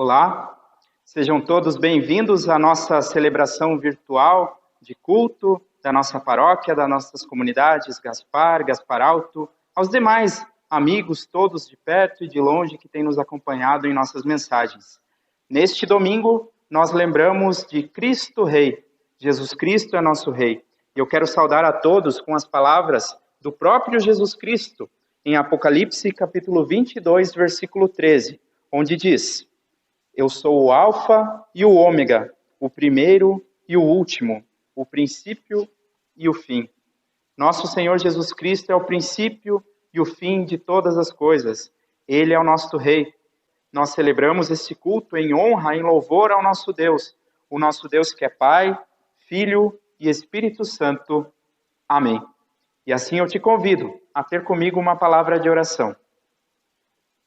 Olá, sejam todos bem-vindos à nossa celebração virtual de culto da nossa paróquia, das nossas comunidades, Gaspar, Gaspar Alto, aos demais amigos, todos de perto e de longe, que têm nos acompanhado em nossas mensagens. Neste domingo, nós lembramos de Cristo Rei. Jesus Cristo é nosso Rei. E eu quero saudar a todos com as palavras do próprio Jesus Cristo, em Apocalipse, capítulo 22, versículo 13, onde diz: Eu sou o Alfa e o Ômega, o primeiro e o último, o princípio e o fim. Nosso Senhor Jesus Cristo é o princípio e o fim de todas as coisas. Ele é o nosso Rei. Nós celebramos este culto em honra, em louvor ao nosso Deus, o nosso Deus que é Pai, Filho e Espírito Santo. Amém. E assim eu te convido a ter comigo uma palavra de oração.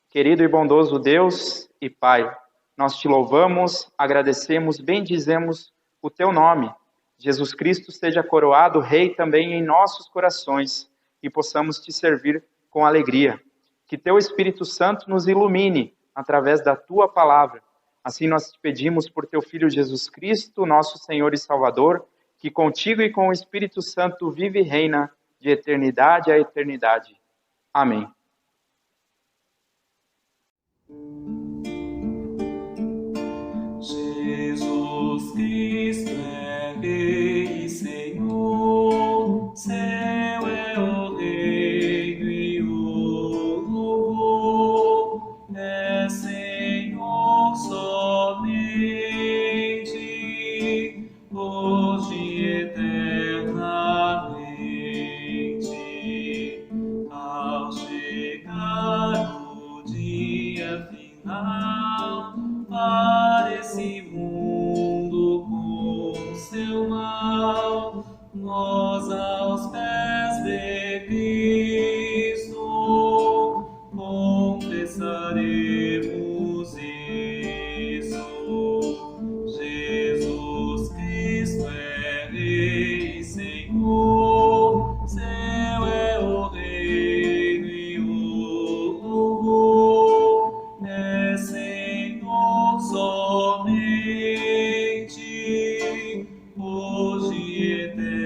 Querido e bondoso Deus e Pai, nós te louvamos, agradecemos, bendizemos o teu nome. Jesus Cristo seja coroado Rei também em nossos corações e possamos te servir com alegria. Que teu Espírito Santo nos ilumine através da tua palavra. Assim nós te pedimos por teu Filho Jesus Cristo, nosso Senhor e Salvador, que contigo e com o Espírito Santo vive e reina de eternidade a eternidade. Amém. Jesus Cristo é Rei e Senhor, seu é o reino e o louvor, é Senhor somente, hoje e eternamente, ao chegar o dia final, para esse mundo com seu mal, nós aos pés de Cristo confessaremos isso. Jesus Cristo é Rei e Senhor, seu é o reino e o louvor, é Senhor somente, hoje e eternamente.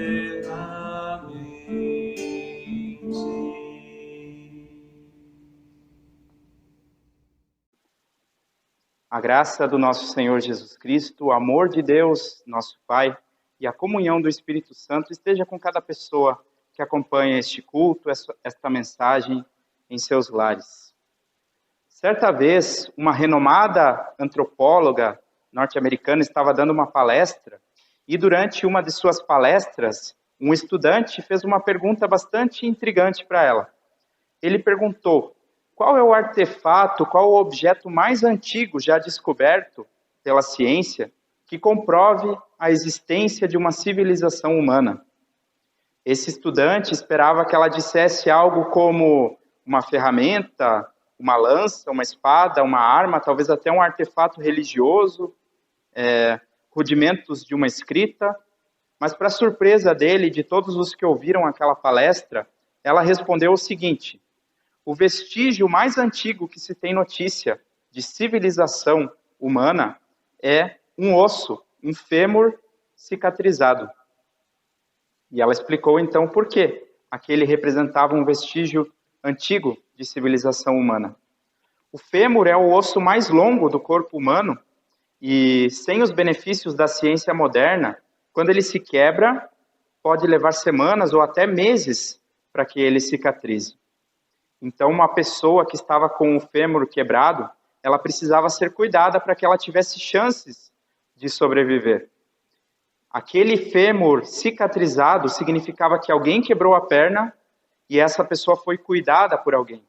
A graça do nosso Senhor Jesus Cristo, o amor de Deus, nosso Pai, e a comunhão do Espírito Santo esteja com cada pessoa que acompanha este culto, esta mensagem em seus lares. Certa vez, uma renomada antropóloga norte-americana estava dando uma palestra e durante uma de suas palestras, um estudante fez uma pergunta bastante intrigante para ela. Ele perguntou: qual é o artefato, qual o objeto mais antigo já descoberto pela ciência que comprove a existência de uma civilização humana? Esse estudante esperava que ela dissesse algo como uma ferramenta, uma lança, uma espada, uma arma, talvez até um artefato religioso, rudimentos de uma escrita, mas para surpresa dele e de todos os que ouviram aquela palestra, ela respondeu o seguinte: o vestígio mais antigo que se tem notícia de civilização humana é um osso, um fêmur cicatrizado. E ela explicou então por que aquele representava um vestígio antigo de civilização humana. O fêmur é o osso mais longo do corpo humano e, sem os benefícios da ciência moderna, quando ele se quebra, pode levar semanas ou até meses para que ele cicatrize. Então, uma pessoa que estava com o fêmur quebrado, ela precisava ser cuidada para que ela tivesse chances de sobreviver. Aquele fêmur cicatrizado significava que alguém quebrou a perna e essa pessoa foi cuidada por alguém.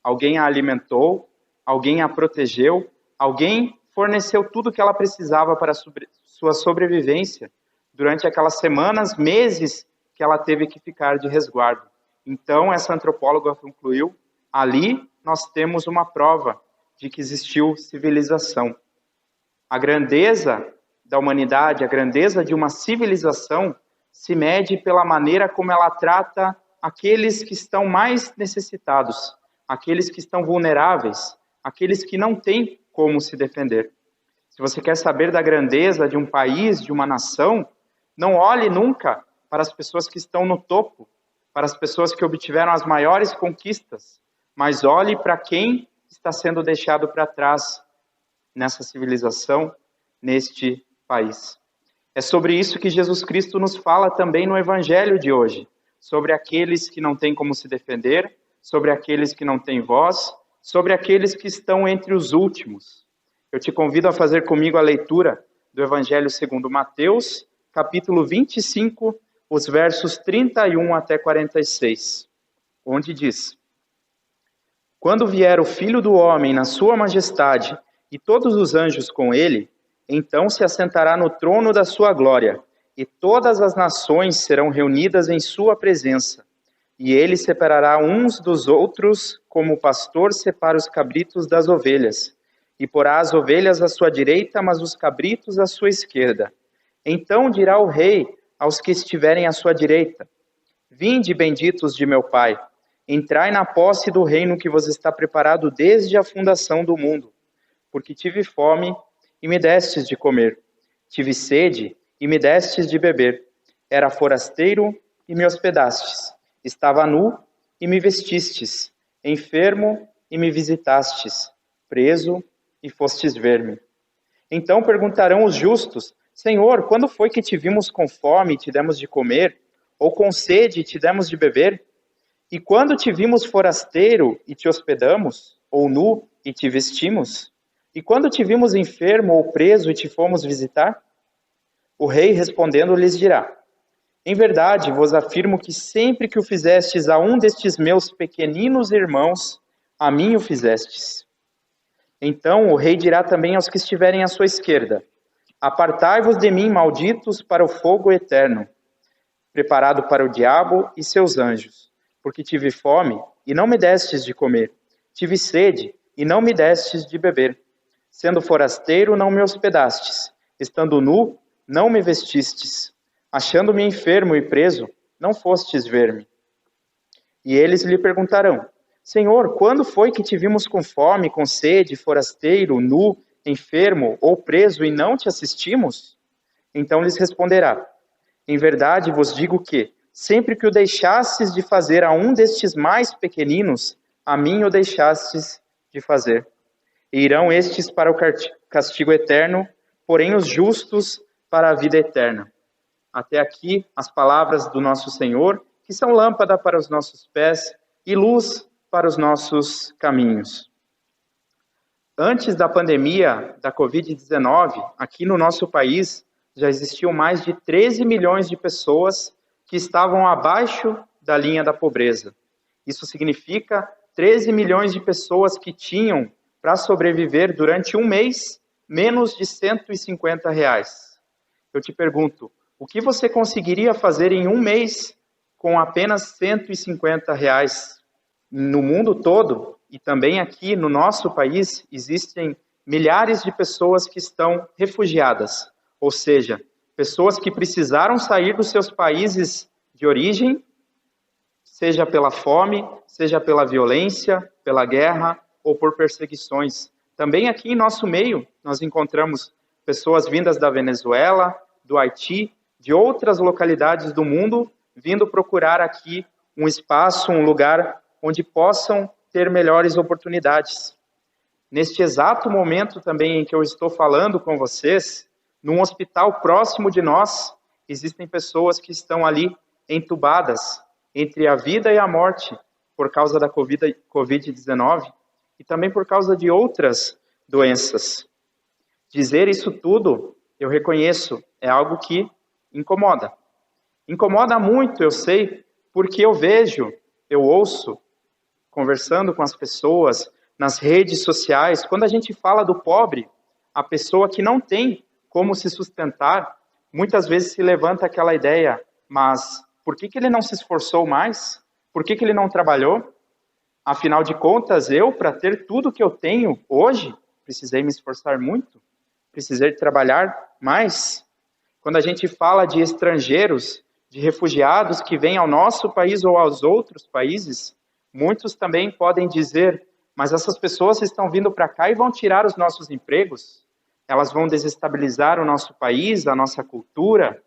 Alguém a alimentou, alguém a protegeu, alguém forneceu tudo o que ela precisava para sua sobrevivência durante aquelas semanas, meses que ela teve que ficar de resguardo. Então, essa antropóloga concluiu: ali nós temos uma prova de que existiu civilização. A grandeza da humanidade, a grandeza de uma civilização se mede pela maneira como ela trata aqueles que estão mais necessitados, aqueles que estão vulneráveis, aqueles que não têm como se defender. Se você quer saber da grandeza de um país, de uma nação, não olhe nunca para as pessoas que estão no topo, para as pessoas que obtiveram as maiores conquistas, mas olhe para quem está sendo deixado para trás nessa civilização, neste país. É sobre isso que Jesus Cristo nos fala também no Evangelho de hoje, sobre aqueles que não têm como se defender, sobre aqueles que não têm voz, sobre aqueles que estão entre os últimos. Eu te convido a fazer comigo a leitura do Evangelho segundo Mateus, capítulo 25, os versos 31 até 46, onde diz: Quando vier o Filho do Homem na sua majestade e todos os anjos com ele, então se assentará no trono da sua glória, e todas as nações serão reunidas em sua presença. E ele separará uns dos outros, como o pastor separa os cabritos das ovelhas, e porá as ovelhas à sua direita, mas os cabritos à sua esquerda. Então dirá o rei aos que estiverem à sua direita: Vinde, benditos de meu Pai, entrai na posse do reino que vos está preparado desde a fundação do mundo. Porque tive fome, e me destes de comer. Tive sede, e me destes de beber. Era forasteiro, e me hospedastes. Estava nu, e me vestistes. Enfermo, e me visitastes. Preso, e fostes ver-me. Então perguntarão os justos: Senhor, quando foi que te vimos com fome e te demos de comer? Ou com sede e te demos de beber? E quando te vimos forasteiro e te hospedamos? Ou nu e te vestimos? E quando te vimos enfermo ou preso e te fomos visitar? O rei respondendo lhes dirá: Em verdade vos afirmo que sempre que o fizestes a um destes meus pequeninos irmãos, a mim o fizestes. Então o rei dirá também aos que estiverem à sua esquerda: Apartai-vos de mim, malditos, para o fogo eterno, preparado para o diabo e seus anjos. Porque tive fome, e não me destes de comer. Tive sede, e não me destes de beber. Sendo forasteiro, não me hospedastes. Estando nu, não me vestistes. Achando-me enfermo e preso, não fostes ver-me. E eles lhe perguntarão: Senhor, quando foi que te vimos com fome, com sede, forasteiro, nu, enfermo ou preso e não te assistimos? Então lhes responderá: Em verdade vos digo que, sempre que o deixastes de fazer a um destes mais pequeninos, a mim o deixastes de fazer. E irão estes para o castigo eterno, porém os justos para a vida eterna. Até aqui as palavras do nosso Senhor, que são lâmpada para os nossos pés e luz para os nossos caminhos. Antes da pandemia da Covid-19, aqui no nosso país, já existiam mais de 13 milhões de pessoas que estavam abaixo da linha da pobreza. Isso significa 13 milhões de pessoas que tinham, para sobreviver durante um mês, menos de R$150. Eu te pergunto, o que você conseguiria fazer em um mês com apenas R$150? No mundo todo, e também aqui no nosso país, existem milhares de pessoas que estão refugiadas, ou seja, pessoas que precisaram sair dos seus países de origem, seja pela fome, seja pela violência, pela guerra ou por perseguições. Também aqui em nosso meio, nós encontramos pessoas vindas da Venezuela, do Haiti, de outras localidades do mundo, vindo procurar aqui um espaço, um lugar onde possam ter melhores oportunidades. Neste exato momento também em que eu estou falando com vocês, num hospital próximo de nós, existem pessoas que estão ali entubadas entre a vida e a morte por causa da Covid-19 e também por causa de outras doenças. Dizer isso tudo, eu reconheço, é algo que incomoda. Incomoda muito, eu sei, porque eu vejo, eu ouço, conversando com as pessoas nas redes sociais, quando a gente fala do pobre, a pessoa que não tem como se sustentar, muitas vezes se levanta aquela ideia: mas por que ele não se esforçou mais? Por que ele não trabalhou? Afinal de contas, eu, para ter tudo que eu tenho hoje, precisei me esforçar muito, precisei trabalhar mais. Quando a gente fala de estrangeiros, de refugiados que vêm ao nosso país ou aos outros países, muitos também podem dizer: mas essas pessoas estão vindo para cá e vão tirar os nossos empregos. elas vão desestabilizar o nosso país, a nossa cultura.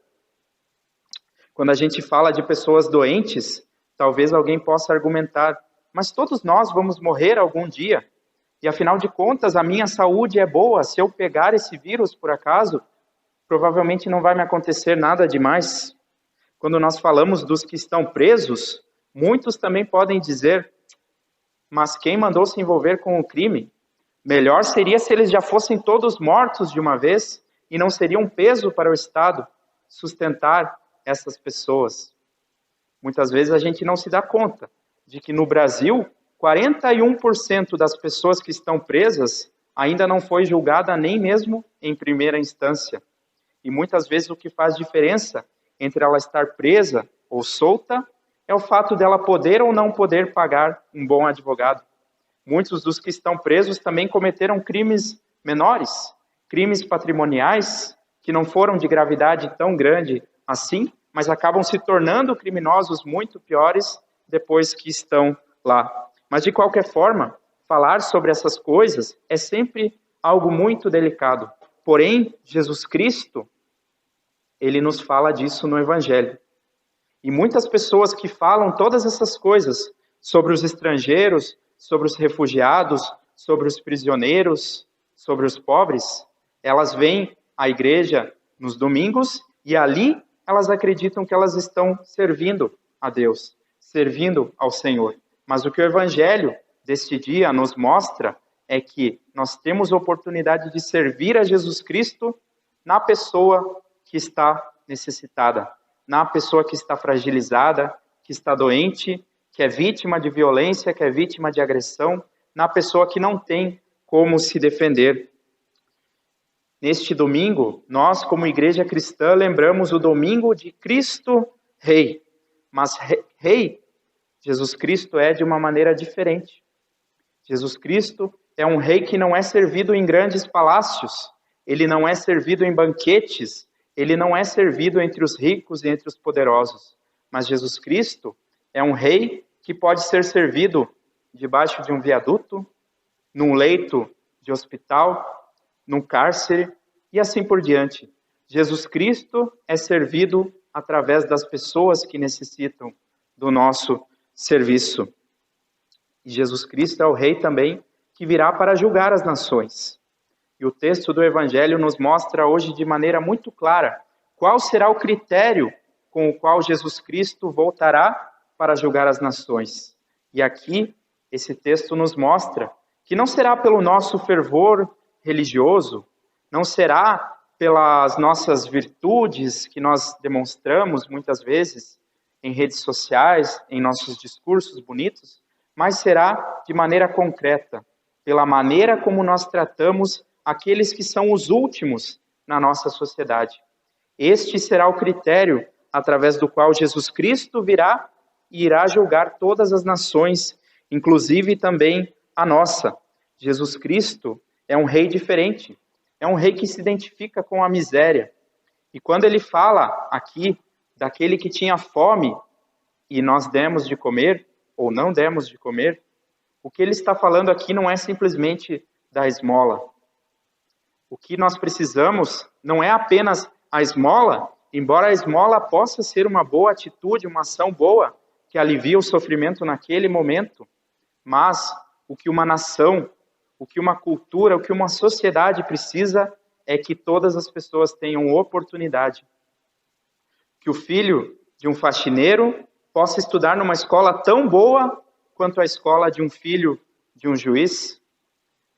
Quando a gente fala de pessoas doentes, talvez alguém possa argumentar, mas todos nós vamos morrer algum dia. E afinal de contas, a minha saúde é boa. Se eu pegar esse vírus, por acaso, provavelmente não vai me acontecer nada demais. Quando nós falamos dos que estão presos, muitos também podem dizer, mas quem mandou se envolver com o crime? Melhor seria se eles já fossem todos mortos de uma vez e não seria um peso para o Estado sustentar essas pessoas. Muitas vezes a gente não se dá conta de que no Brasil, 41% das pessoas que estão presas ainda não foi julgada nem mesmo em primeira instância. E muitas vezes o que faz diferença entre ela estar presa ou solta é o fato dela poder ou não poder pagar um bom advogado. Muitos dos que estão presos também cometeram crimes menores, crimes patrimoniais, que não foram de gravidade tão grande assim, mas acabam se tornando criminosos muito piores depois que estão lá. Mas, de qualquer forma, falar sobre essas coisas é sempre algo muito delicado. Porém, Jesus Cristo, ele nos fala disso no Evangelho. E muitas pessoas que falam todas essas coisas sobre os estrangeiros, sobre os refugiados, sobre os prisioneiros, sobre os pobres, elas vêm à igreja nos domingos e ali elas acreditam que elas estão servindo a Deus, servindo ao Senhor. Mas o que o Evangelho deste dia nos mostra é que nós temos oportunidade de servir a Jesus Cristo na pessoa que está necessitada, na pessoa que está fragilizada, que está doente, que é vítima de violência, que é vítima de agressão, na pessoa que não tem como se defender. Neste domingo, nós, como igreja cristã, lembramos o domingo de Cristo Rei. Mas Rei, Jesus Cristo é de uma maneira diferente. Jesus Cristo é um rei que não é servido em grandes palácios, ele não é servido em banquetes, ele não é servido entre os ricos e entre os poderosos. Mas Jesus Cristo é um rei que pode ser servido debaixo de um viaduto, num leito de hospital, num cárcere e assim por diante. Jesus Cristo é servido através das pessoas que necessitam do nosso serviço. E Jesus Cristo é o rei também que virá para julgar as nações. E o texto do Evangelho nos mostra hoje de maneira muito clara qual será o critério com o qual Jesus Cristo voltará para julgar as nações. E aqui, esse texto nos mostra que não será pelo nosso fervor religioso, não será pelas nossas virtudes que nós demonstramos muitas vezes em redes sociais, em nossos discursos bonitos, mas será de maneira concreta, pela maneira como nós tratamos aqueles que são os últimos na nossa sociedade. Este será o critério através do qual Jesus Cristo virá e irá julgar todas as nações, inclusive também a nossa. Jesus Cristo é um rei diferente, é um rei que se identifica com a miséria. E quando ele fala aqui daquele que tinha fome e nós demos de comer, ou não demos de comer, o que ele está falando aqui não é simplesmente da esmola. O que nós precisamos não é apenas a esmola, embora a esmola possa ser uma boa atitude, uma ação boa, que alivia o sofrimento naquele momento, mas o que uma nação, o que uma cultura, o que uma sociedade precisa é que todas as pessoas tenham oportunidade. Que o filho de um faxineiro possa estudar numa escola tão boa quanto a escola de um filho de um juiz,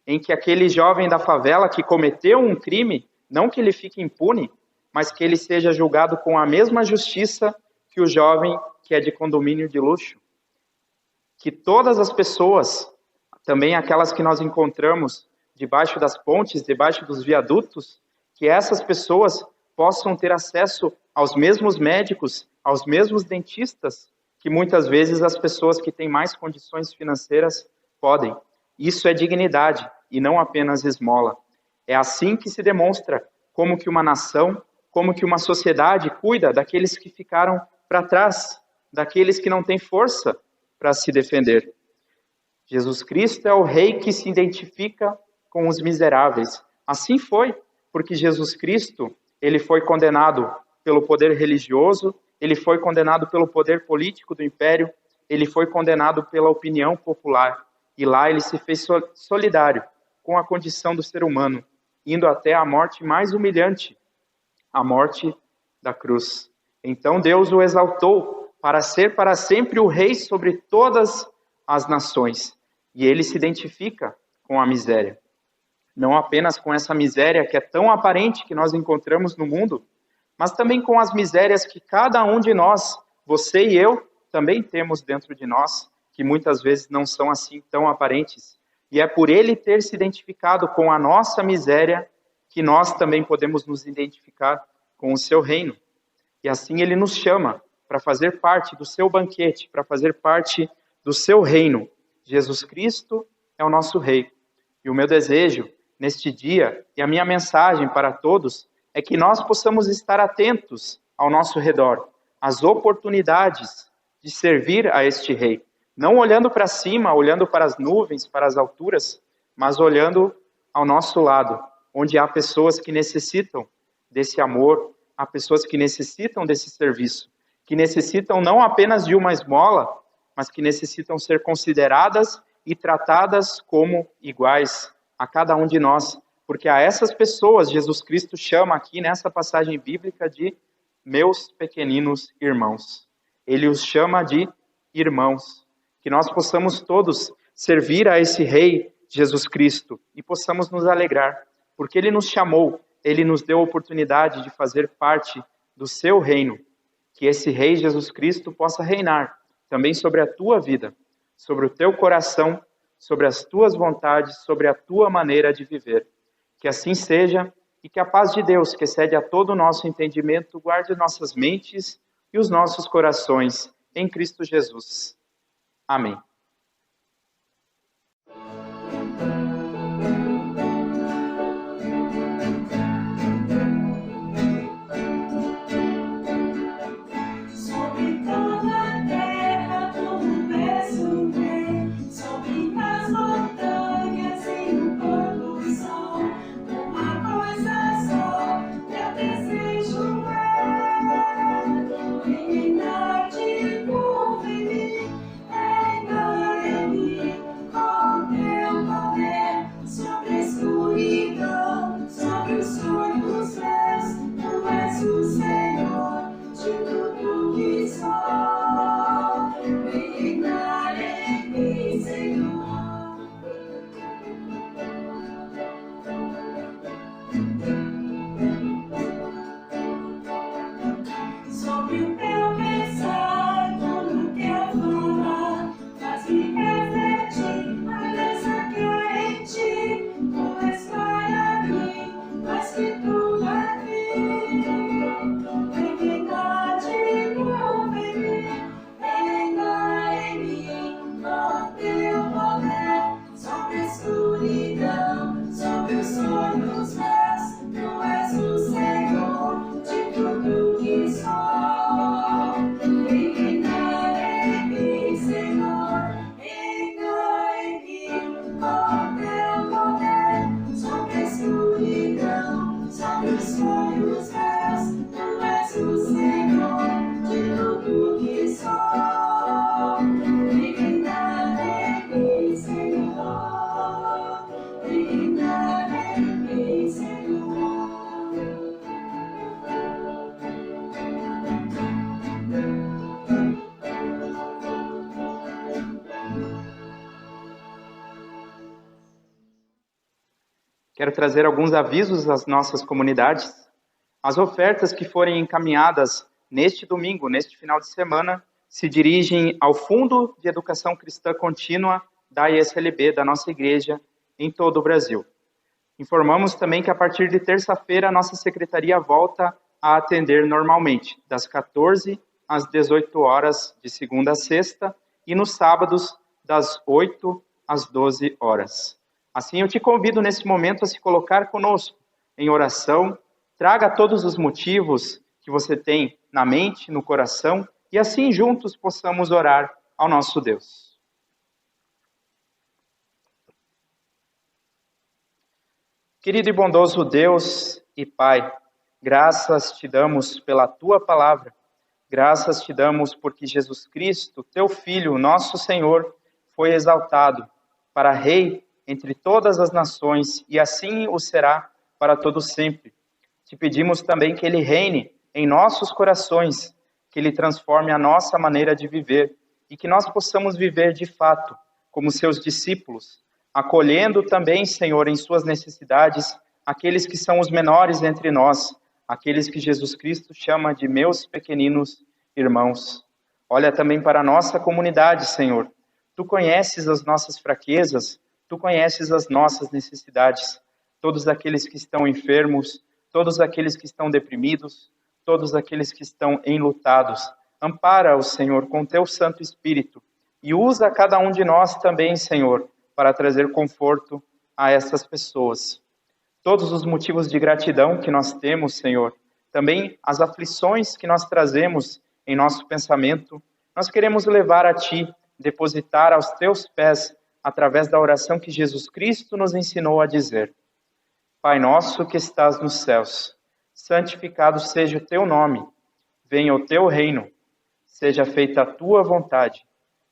em que aquele jovem da favela que cometeu um crime, não que ele fique impune, mas que ele seja julgado com a mesma justiça que o jovem que é de condomínio de luxo. Que todas as pessoas, também aquelas que nós encontramos debaixo das pontes, debaixo dos viadutos, que essas pessoas possam ter acesso aos mesmos médicos, aos mesmos dentistas, que muitas vezes as pessoas que têm mais condições financeiras podem. Isso é dignidade e não apenas esmola. É assim que se demonstra como que uma nação, como que uma sociedade cuida daqueles que ficaram para trás, daqueles que não têm força para se defender. Jesus Cristo é o rei que se identifica com os miseráveis. Assim foi porque Jesus Cristo, ele foi condenado pelo poder religioso, ele foi condenado pelo poder político do império, ele foi condenado pela opinião popular. E lá ele se fez solidário com a condição do ser humano, indo até a morte mais humilhante, a morte da cruz. Então Deus o exaltou para ser para sempre o rei sobre todas as nações. E ele se identifica com a miséria. Não apenas com essa miséria que é tão aparente que nós encontramos no mundo, mas também com as misérias que cada um de nós, você e eu, também temos dentro de nós, que muitas vezes não são assim tão aparentes. E é por ele ter se identificado com a nossa miséria que nós também podemos nos identificar com o seu reino. E assim ele nos chama para fazer parte do seu banquete, para fazer parte do seu reino. Jesus Cristo é o nosso rei. E o meu desejo neste dia, e a minha mensagem para todos, é que nós possamos estar atentos ao nosso redor, às oportunidades de servir a este rei. Não olhando para cima, olhando para as nuvens, para as alturas, mas olhando ao nosso lado, onde há pessoas que necessitam desse amor, há pessoas que necessitam desse serviço, que necessitam não apenas de uma esmola, mas que necessitam ser consideradas e tratadas como iguais a cada um de nós, porque a essas pessoas Jesus Cristo chama aqui nessa passagem bíblica de meus pequeninos irmãos. Ele os chama de irmãos. Que nós possamos todos servir a esse Rei Jesus Cristo e possamos nos alegrar, porque Ele nos chamou, Ele nos deu a oportunidade de fazer parte do seu reino. Que esse Rei Jesus Cristo possa reinar também sobre a tua vida, sobre o teu coração, sobre as tuas vontades, sobre a tua maneira de viver. Que assim seja e que a paz de Deus, que excede a todo o nosso entendimento, guarde nossas mentes e os nossos corações em Cristo Jesus. Amém. Quero trazer alguns avisos às nossas comunidades. As ofertas que forem encaminhadas neste domingo, neste final de semana, se dirigem ao Fundo de Educação Cristã Contínua da ISLB, da nossa igreja, em todo o Brasil. Informamos também que a partir de terça-feira a nossa secretaria volta a atender normalmente, das 14 às 18 horas, de segunda a sexta, e nos sábados, das 8 às 12 horas. Assim, eu te convido nesse momento a se colocar conosco em oração. Traga todos os motivos que você tem na mente, no coração, e assim juntos possamos orar ao nosso Deus. Querido e bondoso Deus E Pai, graças te damos pela tua palavra, graças te damos porque Jesus Cristo, teu Filho, nosso Senhor, foi exaltado para Rei entre todas as nações e assim o será para todo sempre. Te pedimos também que ele reine em nossos corações, que ele transforme a nossa maneira de viver e que nós possamos viver de fato como seus discípulos, acolhendo também, Senhor, em suas necessidades, aqueles que são os menores entre nós, aqueles que Jesus Cristo chama de meus pequeninos irmãos. Olha também para a nossa comunidade, Senhor. Tu conheces as nossas fraquezas, tu conheces as nossas necessidades. Todos aqueles que estão enfermos, todos aqueles que estão deprimidos, todos aqueles que estão enlutados. Ampara-os, Senhor, com teu Santo Espírito e usa cada um de nós também, Senhor, para trazer conforto a essas pessoas. Todos os motivos de gratidão que nós temos, Senhor, também as aflições que nós trazemos em nosso pensamento, nós queremos levar a Ti, depositar aos Teus pés, através da oração que Jesus Cristo nos ensinou a dizer. Pai nosso que estás nos céus, santificado seja o Teu nome, venha o Teu reino, seja feita a Tua vontade,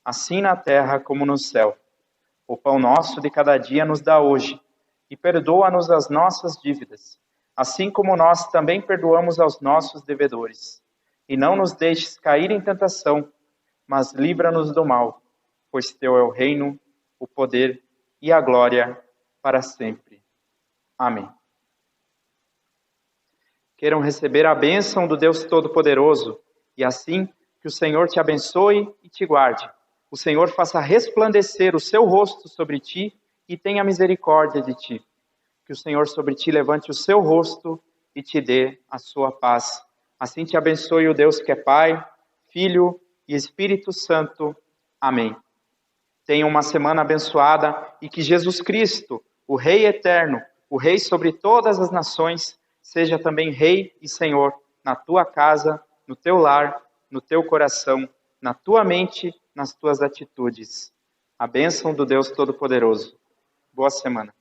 assim na terra como no céu. O pão nosso de cada dia nos dá hoje, e perdoa-nos as nossas dívidas, assim como nós também perdoamos aos nossos devedores. E não nos deixes cair em tentação, mas livra-nos do mal, pois Teu é o reino, o poder e a glória para sempre. Amém. Queiram receber a bênção do Deus Todo-Poderoso, e assim que o Senhor te abençoe e te guarde. O Senhor faça resplandecer o seu rosto sobre ti e tenha misericórdia de ti. Que o Senhor sobre ti levante o seu rosto e te dê a sua paz. Assim te abençoe o Deus que é Pai, Filho e Espírito Santo. Amém. Tenha uma semana abençoada e que Jesus Cristo, o Rei eterno, o Rei sobre todas as nações, seja também Rei e Senhor na tua casa, no teu lar, no teu coração, na tua mente, nas tuas atitudes. A bênção do Deus Todo-Poderoso. Boa semana.